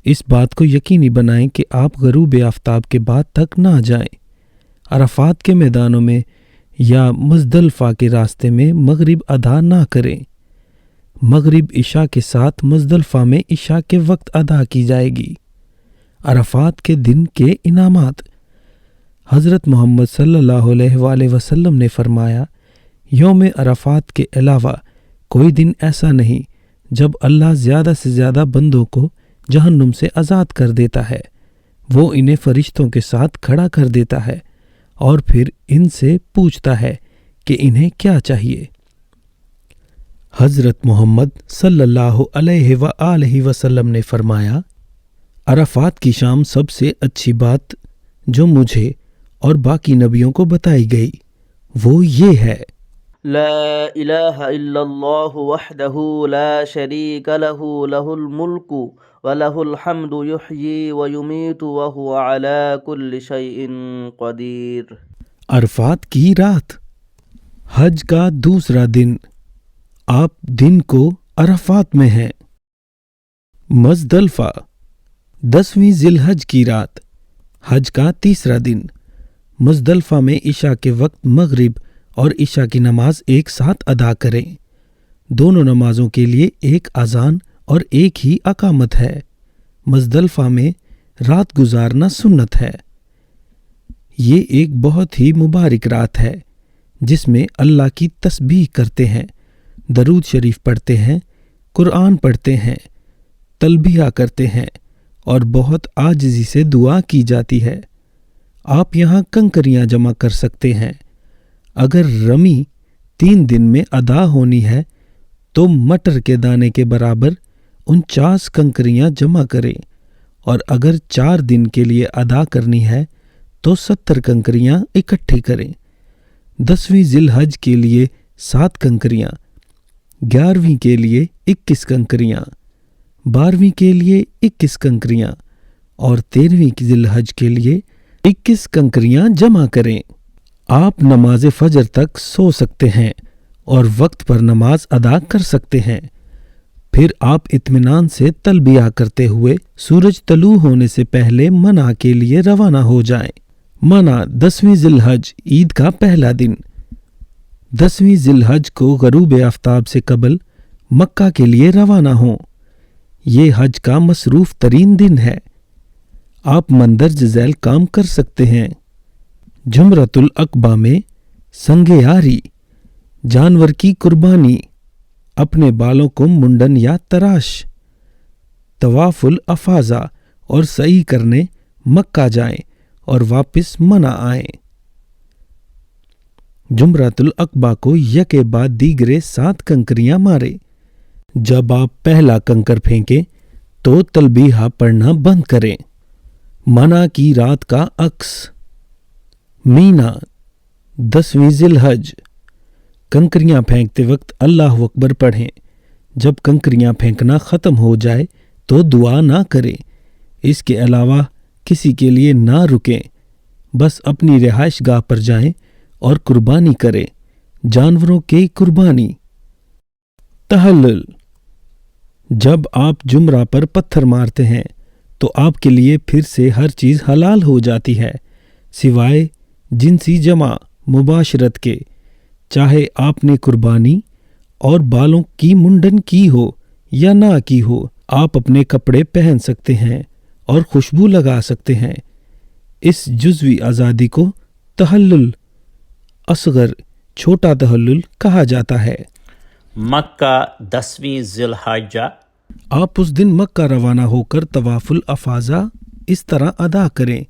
اس بات کو یقینی بنائیں کہ آپ غروب آفتاب کے بعد تک نہ جائیں۔ عرفات کے میدانوں میں یا مزدلفہ کے راستے میں مغرب ادا نہ کریں۔ مغرب عشاء کے ساتھ مزدلفہ میں عشاء کے وقت ادا کی جائے گی۔ عرفات کے دن کے انعامات، حضرت محمد صلی اللہ علیہ وآلہ وسلم نے فرمایا، یوم عرفات کے علاوہ کوئی دن ایسا نہیں جب اللہ زیادہ سے زیادہ بندوں کو جہنم سے آزاد کر دیتا ہے۔ وہ انہیں فرشتوں کے ساتھ کھڑا کر دیتا ہے اور پھر ان سے پوچھتا ہے کہ انہیں کیا چاہیے۔ حضرت محمد صلی اللہ علیہ وآلہ وسلم نے فرمایا، عرفات کی شام سب سے اچھی بات جو مجھے اور باقی نبیوں کو بتائی گئی وہ یہ ہے، لا الہ الا اللہ وحدہ لا شریک لہ لہ الملک ولہ الحمد یحیی ویمیت وہو علی کل شیء قدیر۔ عرفات کی رات، حج کا دوسرا دن، آپ دن کو عرفات میں ہیں۔ مزدلفہ، 10ویں ذی الحج کی رات، حج کا تیسرا دن، مزدلفہ میں عشاء کے وقت مغرب اور عشاء کی نماز ایک ساتھ ادا کریں۔ دونوں نمازوں کے لیے ایک اذان اور ایک ہی اقامت ہے۔ مزدلفہ میں رات گزارنا سنت ہے۔ یہ ایک بہت ہی مبارک رات ہے جس میں اللہ کی تسبیح کرتے ہیں، درود شریف پڑھتے ہیں، قرآن پڑھتے ہیں، تلبیہ کرتے ہیں اور بہت عاجزی سے دعا کی جاتی ہے۔ آپ یہاں کنکریاں جمع کر سکتے ہیں۔ اگر رمی 3 دن میں ادا ہونی ہے تو مٹر کے دانے کے برابر 49 کنکریاں جمع کریں، اور اگر 4 دن کے لیے ادا کرنی ہے تو 70 کنکریاں اکٹھی کریں۔ 10ویں ذی الحج کے لیے 7 کنکریاں، 11ویں کے لیے 21 کنکریاں، 12ویں کے لیے 21 کنکریاں اور 13ویں ذی الحج کے لیے 21 کنکریاں جمع کریں۔ آپ نماز فجر تک سو سکتے ہیں اور وقت پر نماز ادا کر سکتے ہیں۔ پھر آپ اطمینان سے تلبیہ کرتے ہوئے سورج طلوع ہونے سے پہلے منی کے لیے روانہ ہو جائیں۔ منی 10ویں ذی الحج عید کا پہلا دن۔ 10ویں ذی الحج کو غروب آفتاب سے قبل مکہ کے لیے روانہ ہوں۔ یہ حج کا مصروف ترین دن ہے۔ آپ مندرجہ ذیل کام کر سکتے ہیں۔ جمرۃ العقبہ میں سنگ یاری، جانور کی قربانی، اپنے بالوں کو منڈن یا تراش، طواف الافاضہ اور سعی کرنے مکہ جائیں اور واپس منی آئیں۔ جمرۃ العقبہ کو یکے بعد دیگرے 7 کنکریاں ماریں۔ جب آپ پہلا کنکر پھینکیں تو تلبیہ پڑھنا بند کریں۔ منی کی رات کا عکس۔ مینا 10ویں ذی الحج۔ کنکریاں پھینکتے وقت اللہ اکبر پڑھیں۔ جب کنکریاں پھینکنا ختم ہو جائے تو دعا نہ کریں۔ اس کے علاوہ کسی کے لیے نہ رکیں، بس اپنی رہائش گاہ پر جائیں اور قربانی کریں۔ جانوروں کی قربانی۔ تحلل۔ جب آپ جمرہ پر پتھر مارتے ہیں تو آپ کے لیے پھر سے ہر چیز حلال ہو جاتی ہے سوائے جنسی جمع مباشرت کے، چاہے آپ نے قربانی اور بالوں کی منڈن کی ہو یا نہ کی ہو۔ آپ اپنے کپڑے پہن سکتے ہیں اور خوشبو لگا سکتے ہیں۔ اس جزوی آزادی کو تحلل اصغر، چھوٹا تحلل کہا جاتا ہے۔ مکہ 10ویں ذی الحجہ۔ آپ اس دن مکہ روانہ ہو کر طواف الافاضہ اس طرح ادا کریں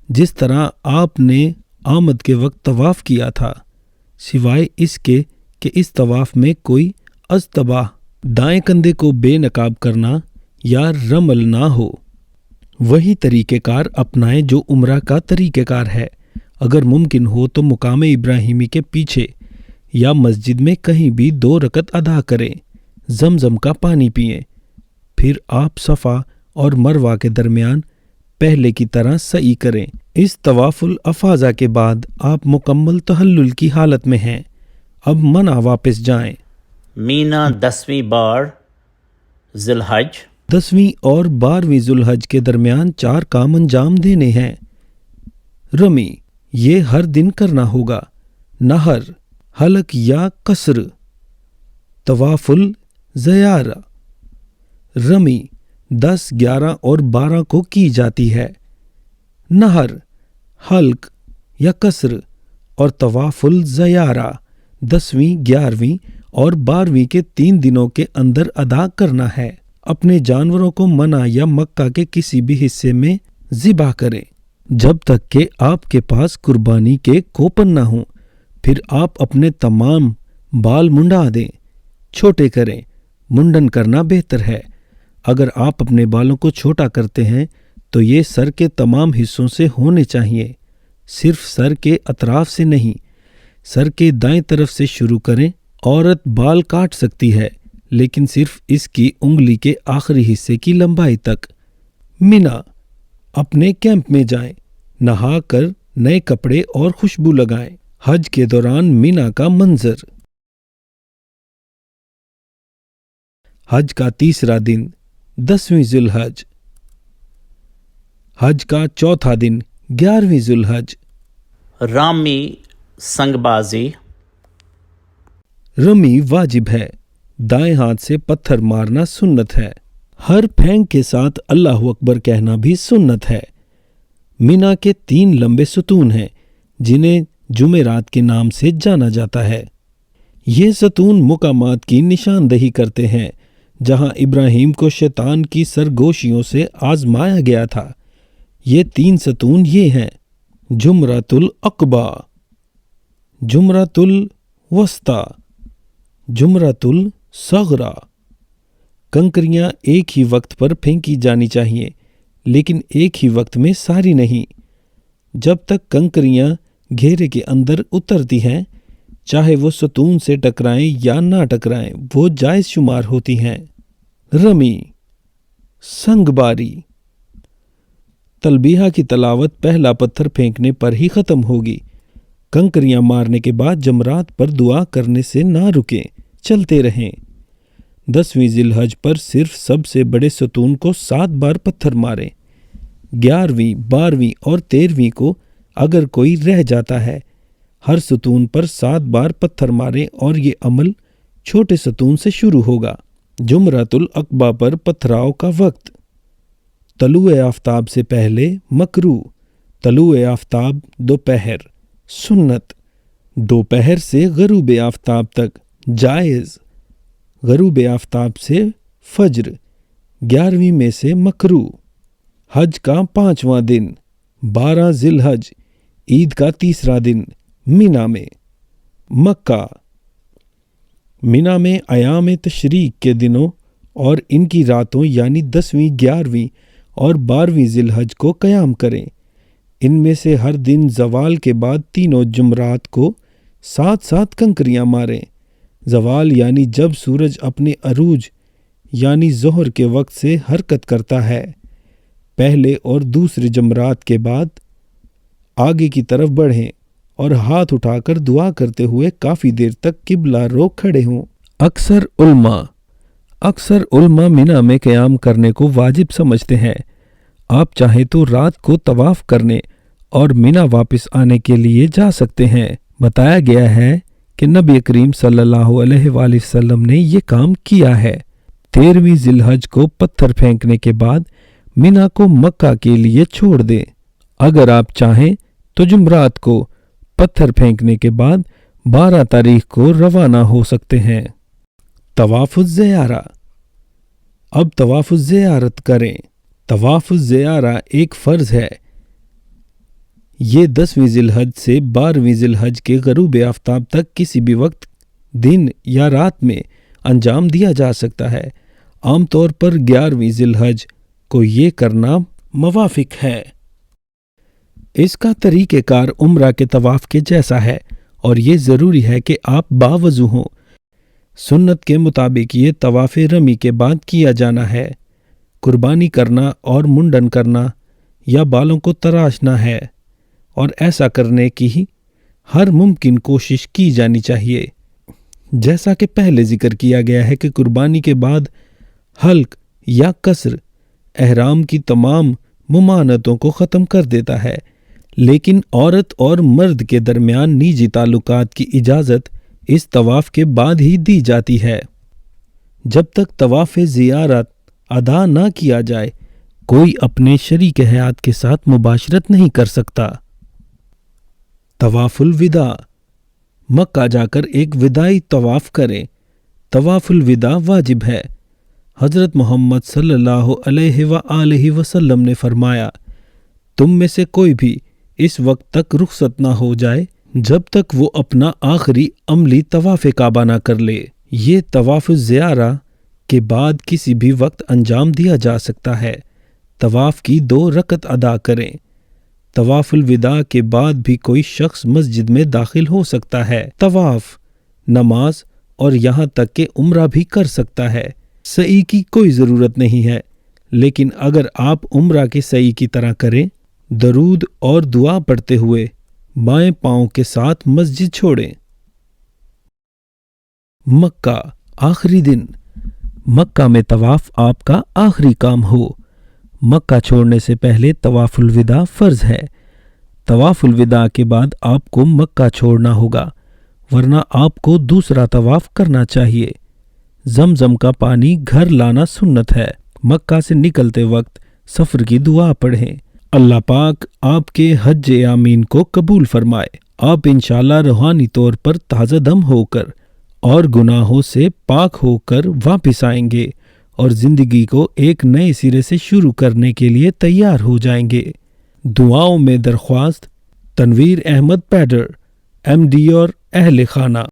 جس طرح آپ نے آمد کے وقت طواف کیا تھا، سوائے اس کے کہ اس طواف میں کوئی اضطباء، دائیں کندھے کو بے نقاب کرنا یا رمل نہ ہو۔ وہی طریقہ کار اپنائیں جو عمرہ کا طریقہ کار ہے۔ اگر ممکن ہو تو مقام ابراہیمی کے پیچھے یا مسجد میں کہیں بھی 2 رکعت ادا کریں، زمزم کا پانی پئیں، پھر آپ صفا اور مروہ کے درمیان پہلے کی طرح سعی کریں۔ اس طواف الافاضہ کے بعد آپ مکمل تحلل کی حالت میں ہیں۔ اب منی واپس جائیں۔ مینا 10ویں بار ذی الحج۔ 10ویں اور 12ویں ذی الحج کے درمیان 4 کام انجام دینے ہیں۔ رمی، یہ ہر دن کرنا ہوگا۔ نہر، حلق یا قصر۔ طواف الزیارہ، رمی 10، 11 اور 12 کو کی جاتی ہے۔ نہر، حلق یا قصر اور طواف الزیارہ 10ویں، 11ویں اور 12ویں کے 3 دنوں کے اندر ادا کرنا ہے۔ اپنے جانوروں کو منی یا مکہ کے کسی بھی حصے میں ذبح کریں جب تک کہ آپ کے پاس قربانی کے کوپن نہ ہوں۔ پھر آپ اپنے تمام بال منڈا دیں، چھوٹے کریں۔ منڈن کرنا بہتر ہے۔ اگر آپ اپنے بالوں کو چھوٹا کرتے ہیں تو یہ سر کے تمام حصوں سے ہونے چاہیے، صرف سر کے اطراف سے نہیں۔ سر کے دائیں طرف سے شروع کریں۔ عورت بال کاٹ سکتی ہے لیکن صرف اس کی انگلی کے آخری حصے کی لمبائی تک۔ مینا، اپنے کیمپ میں جائیں، نہا کر نئے کپڑے اور خوشبو لگائیں۔ حج کے دوران مینا کا منظر۔ حج کا تیسرا دن 10ویں ذی الحج۔ حج کا چوتھا دن 11ویں ذی الحج۔ رامی سنگ بازی۔ رمی واجب ہے، دائیں ہاتھ سے پتھر مارنا سنت ہے۔ ہر پھینک کے ساتھ اللہ اکبر کہنا بھی سنت ہے۔ مینا کے 3 لمبے ستون ہیں جنہیں جمعرات کے نام سے جانا جاتا ہے۔ یہ ستون مقامات کی نشاندہی کرتے ہیں جہاں ابراہیم کو شیطان کی سرگوشیوں سے آزمایا گیا تھا۔ یہ 3 ستون یہ ہیں: جمرۃ العقبہ، جمرۃ الوسطی، جمرۃ الصغریٰ۔ کنکریاں ایک ہی وقت پر پھینکی جانی چاہیے، لیکن ایک ہی وقت میں ساری نہیں۔ جب تک کنکریاں گھیرے کے اندر اترتی ہیں، چاہے وہ ستون سے ٹکرائیں یا نہ ٹکرائیں، وہ جائز شمار ہوتی ہیں۔ رمی، سنگ باری۔ تلبیہ کی تلاوت پہلا پتھر پھینکنے پر ہی ختم ہوگی۔ کنکریاں مارنے کے بعد جمرات پر دعا کرنے سے نہ رکیں، چلتے رہیں۔ 10ویں ذی الحج پر صرف سب سے بڑے ستون کو 7 بار پتھر ماریں۔ 11ویں، 12ویں اور 13ویں کو اگر کوئی رہ جاتا ہے، ہر ستون پر 7 بار پتھر ماریں اور یہ عمل چھوٹے ستون سے شروع ہوگا۔ جمرۃ العقبہ پر پتھراؤ کا وقت: طلوع آفتاب سے پہلے مکروہ، طلوع آفتاب دوپہر سنت، دوپہر سے غروب آفتاب تک جائز، غروب آفتاب سے فجر 11ویں میں سے مکروہ۔ حج کا 5واں دن 12 ذی الحج، عید کا 3را دن مینا میں۔ مکہ، مینا میں ایام تشریق کے دنوں اور ان کی راتوں یعنی 10ویں، 11ویں اور 12ویں ذی الحج کو قیام کریں۔ ان میں سے ہر دن زوال کے بعد تینوں جمرات کو 7 کنکریاں ماریں۔ زوال یعنی جب سورج اپنے عروج یعنی ظہر کے وقت سے حرکت کرتا ہے۔ پہلے اور دوسرے جمرات کے بعد آگے کی طرف بڑھیں اور ہاتھ اٹھا کر دعا کرتے ہوئے کافی دیر تک قبلہ رو کھڑے ہوں۔ اکثر علماء مینا میں قیام کرنے کو واجب سمجھتے ہیں۔ آپ چاہیں تو رات کو طواف کرنے اور مینا واپس آنے کے لیے جا سکتے ہیں۔ بتایا گیا ہے کہ نبی کریم صلی اللہ علیہ وآلہ وسلم نے یہ کام کیا ہے۔ 13ویں ذی الحج کو پتھر پھینکنے کے بعد مینا کو مکہ کے لیے چھوڑ دیں۔ اگر آپ چاہیں تو جمرات کو پتھر پھینکنے کے بعد 12 تاریخ کو روانہ ہو سکتے ہیں۔ طواف الزیارہ۔ اب طواف الزیارت کریں۔ طواف الزیارہ ایک فرض ہے۔ یہ 10ویں ذی الحج سے 12ویں ذی الحج کے غروب آفتاب تک کسی بھی وقت دن یا رات میں انجام دیا جا سکتا ہے۔ عام طور پر 11ویں ذی الحج کو یہ کرنا موافق ہے۔ اس کا طریقہ کار عمرہ کے طواف کے جیسا ہے اور یہ ضروری ہے کہ آپ باوضو ہوں۔ سنت کے مطابق یہ طواف رمی کے بعد کیا جانا ہے۔ قربانی کرنا اور منڈن کرنا یا بالوں کو تراشنا ہے، اور ایسا کرنے کی ہر ممکن کوشش کی جانی چاہیے۔ جیسا کہ پہلے ذکر کیا گیا ہے کہ قربانی کے بعد حلق یا قصر احرام کی تمام ممانعتوں کو ختم کر دیتا ہے، لیکن عورت اور مرد کے درمیان نجی تعلقات کی اجازت اس طواف کے بعد ہی دی جاتی ہے۔ جب تک طواف زیارت ادا نہ کیا جائے، کوئی اپنے شریک حیات کے ساتھ مباشرت نہیں کر سکتا۔ طواف الوداع۔ مکہ جا کر ایک وداعی طواف کریں۔ طواف الوداع واجب ہے۔ حضرت محمد صلی اللہ علیہ وآلہ وسلم نے فرمایا، تم میں سے کوئی بھی اس وقت تک رخصت نہ ہو جائے جب تک وہ اپنا آخری عملی طواف کعبہ نہ کر لے۔ یہ طواف الزیارہ کے بعد کسی بھی وقت انجام دیا جا سکتا ہے۔ طواف کی 2 رکعت ادا کریں۔ طواف الوداع کے بعد بھی کوئی شخص مسجد میں داخل ہو سکتا ہے۔ طواف، نماز اور یہاں تک کہ عمرہ بھی کر سکتا ہے۔ سعی کی کوئی ضرورت نہیں ہے، لیکن اگر آپ عمرہ کے سعی کی طرح کریں، درود اور دعا پڑھتے ہوئے بائیں پاؤں کے ساتھ مسجد چھوڑیں۔ مکہ، آخری دن۔ مکہ میں طواف آپ کا آخری کام ہو۔ مکہ چھوڑنے سے پہلے طواف الوداع فرض ہے۔ طواف الوداع کے بعد آپ کو مکہ چھوڑنا ہوگا، ورنہ آپ کو دوسرا طواف کرنا چاہیے۔ زمزم کا پانی گھر لانا سنت ہے۔ مکہ سے نکلتے وقت سفر کی دعا پڑھیں۔ اللہ پاک آپ کے حج آمین کو قبول فرمائے۔ آپ انشاءاللہ روحانی طور پر تازہ دم ہو کر اور گناہوں سے پاک ہو کر واپس آئیں گے اور زندگی کو ایک نئے سرے سے شروع کرنے کے لیے تیار ہو جائیں گے۔ دعاؤں میں درخواست: تنویر احمد پیڈر، ایم ڈی اور اہل خانہ۔